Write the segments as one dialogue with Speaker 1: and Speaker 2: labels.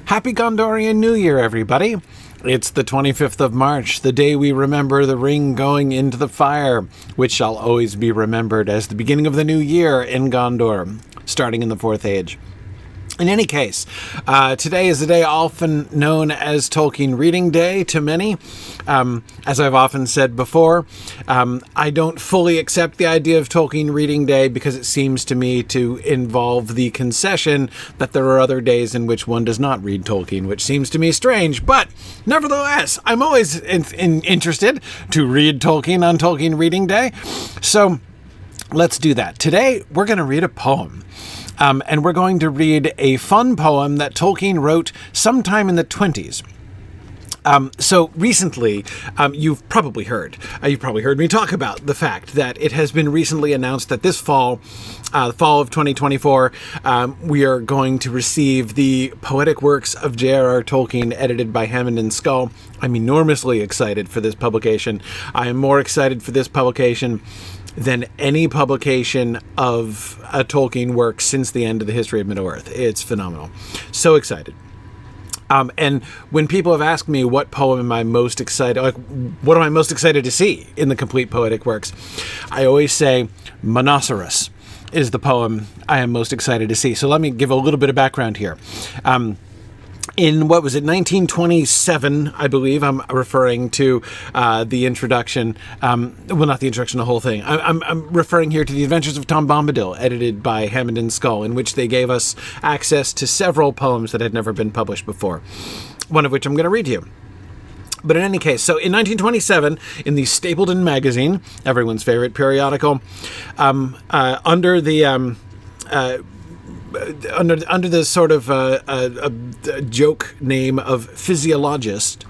Speaker 1: Happy Gondorian New Year, everybody. It's the 25th of March, the day we remember the ring going into the fire, which shall always be remembered as the beginning of the new year in Gondor, starting in the Fourth Age. In any case, today is a day often known as Tolkien Reading Day to many. As I've often said before, I don't fully accept the idea of Tolkien Reading Day because it seems to me to involve the concession that there are other days in which one does not read Tolkien, which seems to me strange. But nevertheless, I'm always interested to read Tolkien on Tolkien Reading Day. So let's do that. Today, we're going to read a poem. And we're going to read a fun poem that Tolkien wrote sometime in the 20s. So recently, you've probably heard me talk about the fact that it has been recently announced that this fall, the fall of 2024, we are going to receive the poetic works of J.R.R. Tolkien, edited by Hammond and Skull. I'm enormously excited for this publication. I am more excited for this publication than any publication of a Tolkien work since the end of the history of Middle-earth. It's phenomenal. So excited. And when people have asked me what poem am I most excited, what am I most excited to see in the complete poetic works, I always say Monoceros is the poem I am most excited to see. So let me give a little bit of background here. In, 1927, I believe, I'm referring to the introduction, well, not the introduction, the whole thing. I'm referring here to The Adventures of Tom Bombadil, edited by Hammond and Skull, in which they gave us access to several poems that had never been published before, one of which I'm going to read to you. But in any case, so in 1927, in the Stapleton magazine, everyone's favorite periodical, under the sort of a joke name of physiologist,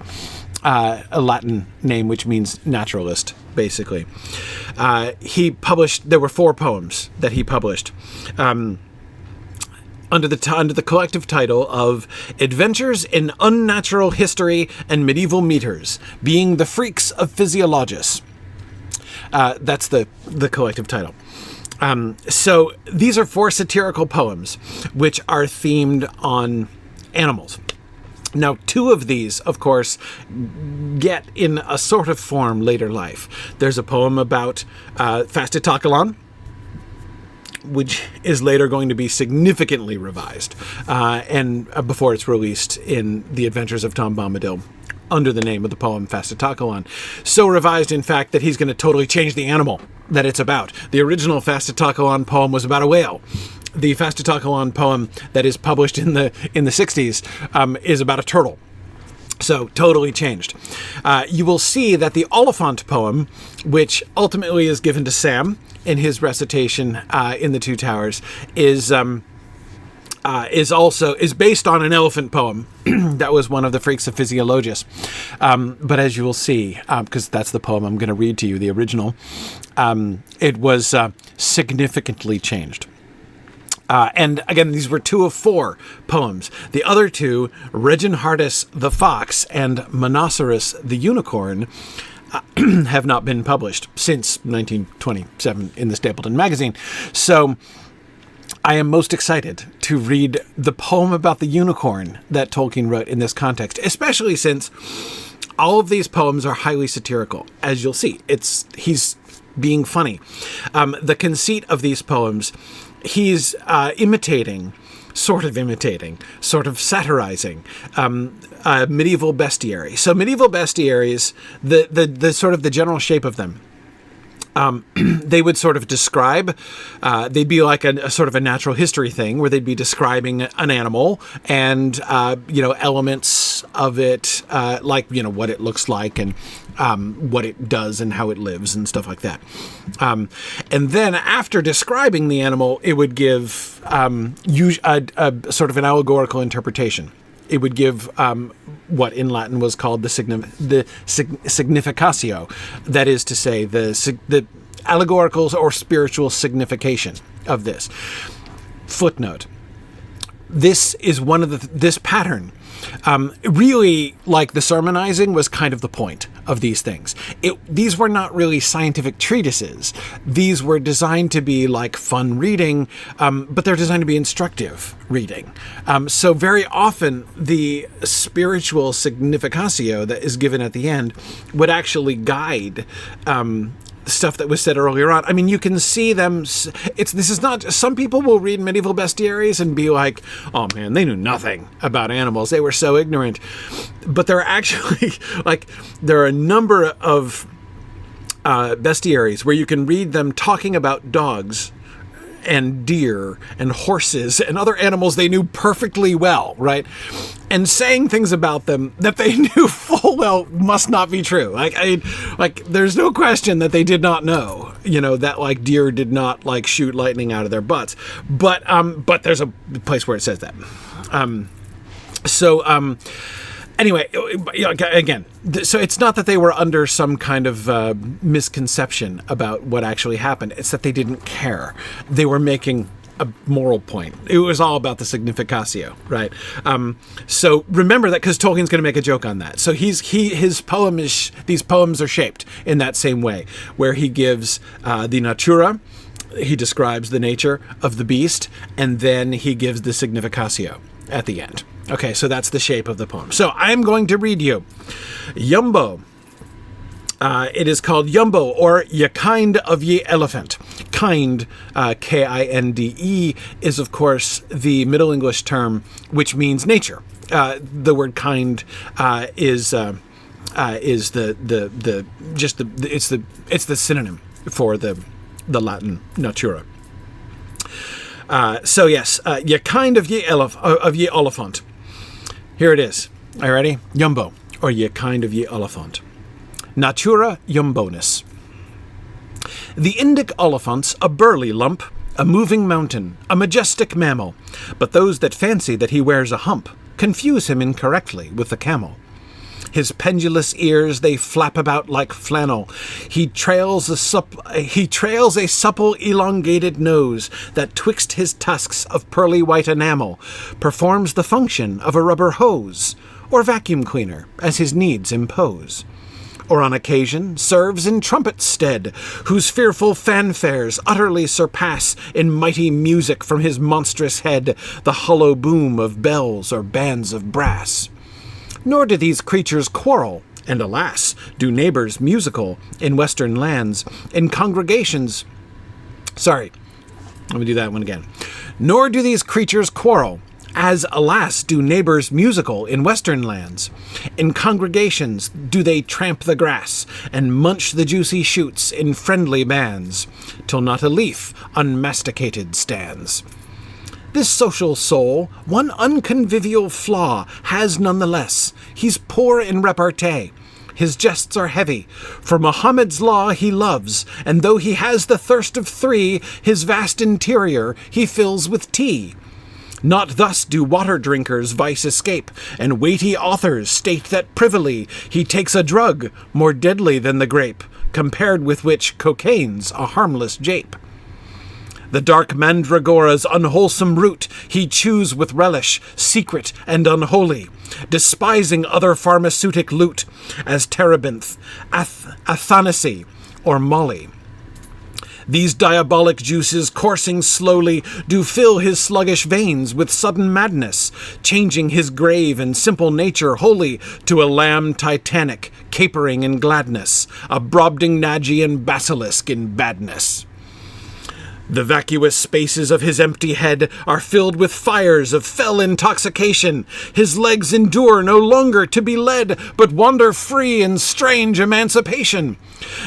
Speaker 1: a Latin name which means naturalist, basically. He published, there were 4 poems that he published under the collective title of Adventures in Unnatural History and Medieval Meters, being the Freaks of Physiologists. That's the collective title. So these are 4 satirical poems, which are themed on animals. Now, 2 of these, of course, get in a sort of form later life. There's a poem about Fastetokelon, which is later going to be significantly revised, and before it's released in The Adventures of Tom Bombadil, under the name of the poem Fastetokelon. So revised, in fact, that he's going to totally change the animal that it's about. The original Fastetokelon poem was about a whale. The Fastetokelon poem that is published in the 60s is about a turtle. So totally changed. You will see that the Oliphaunt poem, which ultimately is given to Sam in his recitation in the Two Towers, is based on an elephant poem that was one of the Freaks of Physiologists. But as you will see, because that's the poem I'm going to read to you, the original, it was significantly changed. And again, these were 2 of 4 poems. The other 2, Reginhardus the Fox and Monoceros the Unicorn, have not been published since 1927 in the Stapleton magazine. So I am most excited to read the poem about the unicorn that Tolkien wrote in this context, especially since all of these poems are highly satirical. As you'll see, he's being funny. The conceit of these poems, he's sort of satirizing medieval bestiary. So medieval bestiaries, the sort of the general shape of them, they would sort of describe, they'd be like a sort of a natural history thing where they'd be describing an animal and, elements of it, like, what it looks like and what it does and how it lives and stuff like that. And then after describing the animal, it would give a sort of an allegorical interpretation. It would give what in Latin was called the significatio, that is to say, the allegorical or spiritual signification of this. Footnote: this is one of this pattern. Really, like the sermonizing was kind of the point of these things. These were not really scientific treatises. These were designed to be like fun reading, but they're designed to be instructive reading. So very often the spiritual significatio that is given at the end would actually guide stuff that was said earlier on. I mean, you can see them. This is not. Some people will read medieval bestiaries and be like, "Oh man, they knew nothing about animals. They were so ignorant." But there are actually there are a number of bestiaries where you can read them talking about dogs and deer and horses and other animals they knew perfectly well, right? And saying things about them that they knew full well must not be true. There's no question that they did not know, that deer did not shoot lightning out of their butts. But there's a place where it says that. Anyway, again, so it's not that they were under some kind of misconception about what actually happened. It's that they didn't care. They were making a moral point. It was all about the significatio, right? So remember that, because Tolkien's going to make a joke on that. So these poems are shaped in that same way, where he gives the natura, he describes the nature of the beast, and then he gives the significatio at the end. Okay, so that's the shape of the poem. So I'm going to read you Yumbo. It is called Yumbo, or Ye Kinde of Ye Elephant. Kinde, Kinde, is of course the Middle English term which means nature. The word kind is the synonym for the Latin natura. So yes, Ye Kinde of Ye Oliphaunt. Here it is. Are you ready? Yumbo, or Ye Kinde of Ye Oliphaunt. Natura Yumbonus. The Indic Oliphant's a burly lump, a moving mountain, a majestic mammal, but those that fancy that he wears a hump confuse him incorrectly with the camel. His pendulous ears they flap about like flannel. He trails a supple elongated nose that twixt his tusks of pearly white enamel performs the function of a rubber hose or vacuum cleaner as his needs impose. Or on occasion serves in trumpet's stead, whose fearful fanfares utterly surpass in mighty music from his monstrous head the hollow boom of bells or bands of brass. Nor do these creatures quarrel, and alas, do neighbors musical in western lands, in congregations. Sorry, let me do that one again. Nor do these creatures quarrel, as alas do neighbors musical in western lands. In congregations do they tramp the grass, and munch the juicy shoots in friendly bands, till not a leaf unmasticated stands. This social soul, one unconvivial flaw, has nonetheless. He's poor in repartee. His jests are heavy, for Mohammed's law he loves, and though he has the thirst of three, his vast interior he fills with tea. Not thus do water-drinkers vice escape, and weighty authors state that privily he takes a drug more deadly than the grape, compared with which cocaine's a harmless jape. The dark mandragora's unwholesome root he chews with relish, secret and unholy, despising other pharmaceutic loot, as terebinth, athanasy, or molly. These diabolic juices, coursing slowly, do fill his sluggish veins with sudden madness, changing his grave and simple nature wholly to a lamb titanic, capering in gladness, a Brobdingnagian basilisk in badness. The vacuous spaces of his empty head are filled with fires of fell intoxication. His legs endure no longer to be led, but wander free in strange emancipation.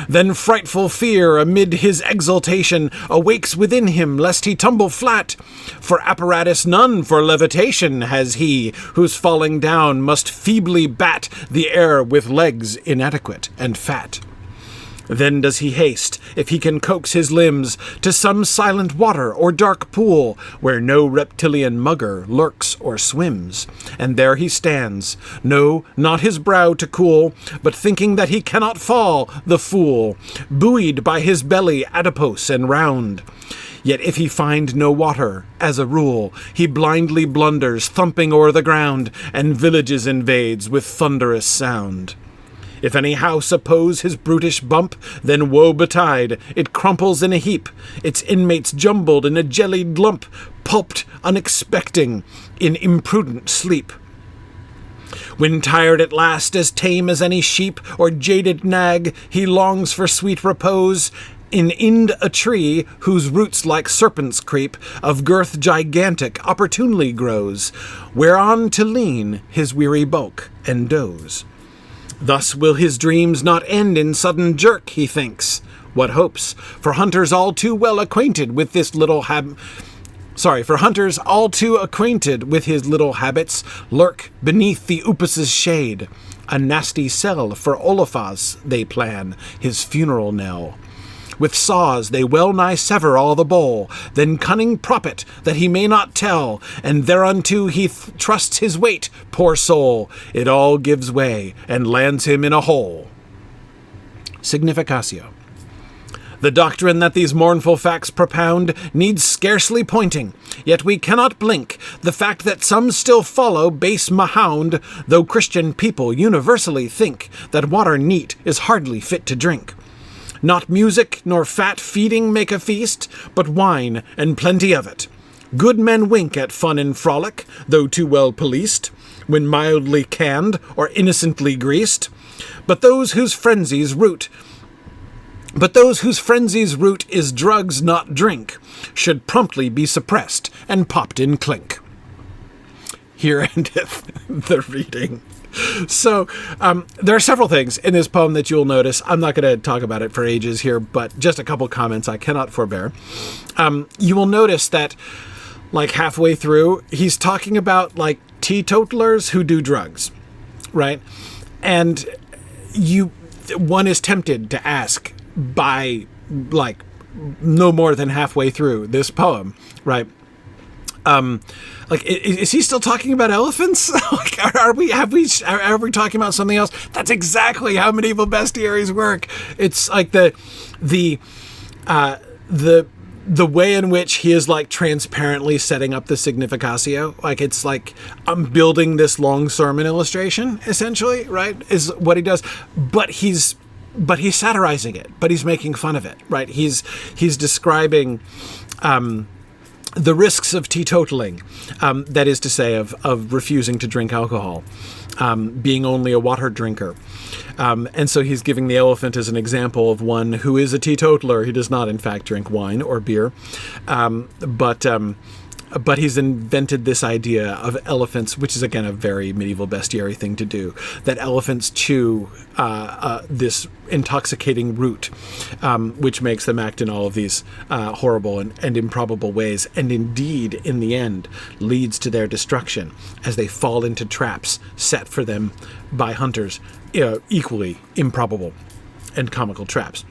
Speaker 1: Then frightful fear amid his exultation awakes within him lest he tumble flat. For apparatus none for levitation has he, whose falling down must feebly bat the air with legs inadequate and fat. Then does he haste, if he can coax his limbs, to some silent water or dark pool, where no reptilian mugger lurks or swims. And there he stands, no, not his brow to cool, but thinking that he cannot fall, the fool, buoyed by his belly adipose and round. Yet if he find no water, as a rule, he blindly blunders, thumping o'er the ground, and villages invades with thunderous sound. If any house oppose his brutish bump, then woe betide, it crumples in a heap, its inmates jumbled in a jellied lump, pulped unexpecting in imprudent sleep. When tired at last, as tame as any sheep or jaded nag, he longs for sweet repose, in a tree whose roots like serpents creep, of girth gigantic, opportunely grows, whereon to lean his weary bulk and doze. Thus will his dreams not end in sudden jerk, he thinks. What hopes? For hunters all too well acquainted with this little for hunters all too acquainted with his little habits, lurk beneath the upas' shade. A nasty cell for Oliphaunt they plan, his funeral knell. With saws they well nigh sever all the bole, then cunning prop it, that he may not tell, and thereunto he trusts his weight, poor soul. It all gives way, and lands him in a hole. Significatio. The doctrine that these mournful facts propound needs scarcely pointing, yet we cannot blink the fact that some still follow base mahound, though Christian people universally think that water neat is hardly fit to drink. Not music nor fat feeding make a feast, but wine and plenty of it. Good men wink at fun and frolic, though too well policed, when mildly canned or innocently greased. But those whose frenzy's root is drugs, not drink, should promptly be suppressed and popped in clink. Here endeth the reading. So there are several things in this poem that you'll notice. I'm not going to talk about it for ages here, but just a couple comments I cannot forbear. You will notice that, like halfway through, he's talking about like teetotalers who do drugs, right? And one is tempted to ask by like no more than halfway through this poem, right? Is he still talking about elephants? Like, are we talking about something else? That's exactly how medieval bestiaries work. It's like the way in which he is like transparently setting up the significatio. Like, it's like, I'm building this long sermon illustration, essentially, right? Is what he does. But he's satirizing it, but he's making fun of it, right? He's describing the risks of teetotaling, that is to say, of refusing to drink alcohol, being only a water drinker. And so he's giving the elephant as an example of one who is a teetotaler. He does not, in fact, drink wine or beer, but he's invented this idea of elephants, which is, again, a very medieval bestiary thing to do, that elephants chew this intoxicating root, which makes them act in all of these horrible and improbable ways, and indeed, in the end, leads to their destruction as they fall into traps set for them by hunters, equally improbable and comical traps.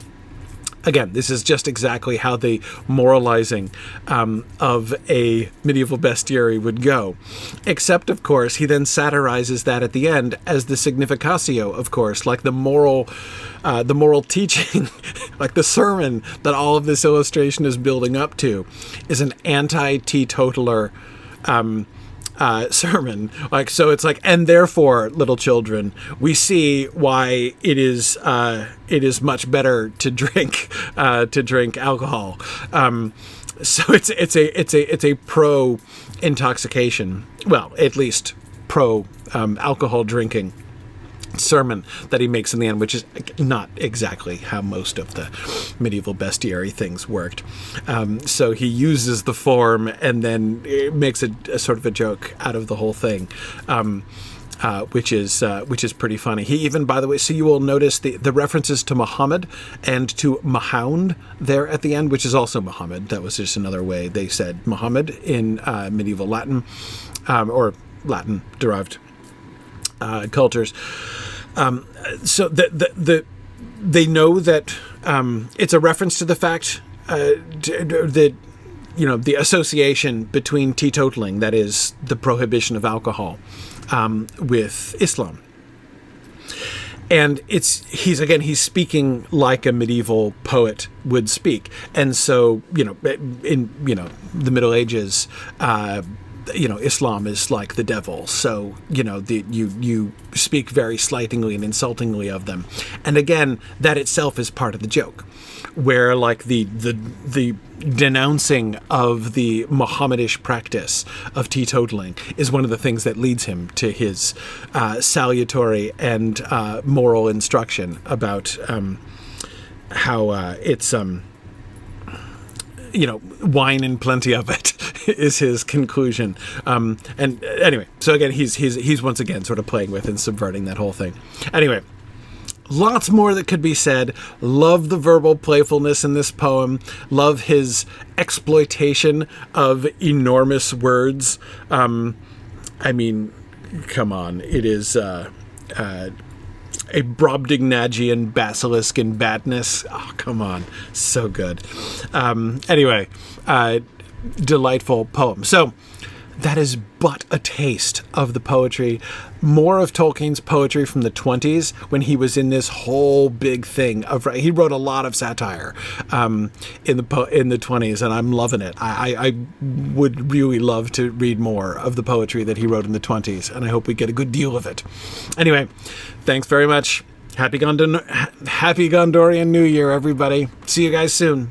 Speaker 1: Again, this is just exactly how the moralizing of a medieval bestiary would go. Except, of course, he then satirizes that at the end as the significatio, of course, like the moral teaching, like the sermon that all of this illustration is building up to, is an anti-teetotaler sermon. Like, so it's like, and therefore, little children, we see why it is much better to drink alcohol. So it's a pro intoxication, well, at least pro alcohol drinking sermon that he makes in the end, which is not exactly how most of the medieval bestiary things worked. So he uses the form and then makes a sort of a joke out of the whole thing, which is pretty funny. He even, by the way, so you will notice the references to Muhammad and to Mahound there at the end, which is also Muhammad. That was just another way they said Muhammad in medieval Latin, or Latin derived cultures. So they know that it's a reference to the fact that, the association between teetotaling, that is the prohibition of alcohol, with Islam. And he's speaking like a medieval poet would speak. And so, in the Middle Ages, Islam is like the devil. So, you speak very slightingly and insultingly of them. And again, that itself is part of the joke, where like the denouncing of the Mohammedish practice of teetotaling is one of the things that leads him to his salutary and moral instruction about how it's wine and plenty of it is his conclusion. And anyway, so again, he's once again sort of playing with and subverting that whole thing. Anyway, lots more that could be said. Love the verbal playfulness in this poem. Love his exploitation of enormous words. Come on. It is a Brobdingnagian basilisk in badness. Oh, come on. So good. Anyway, delightful poem. So that is but a taste of the poetry. More of Tolkien's poetry from the 20s, when he was in this whole big thing of, he wrote a lot of satire in the 20s, and I'm loving it. I would really love to read more of the poetry that he wrote in the 20s, and I hope we get a good deal of it. Anyway, thanks very much. Happy Gondorian New Year, everybody. See you guys soon.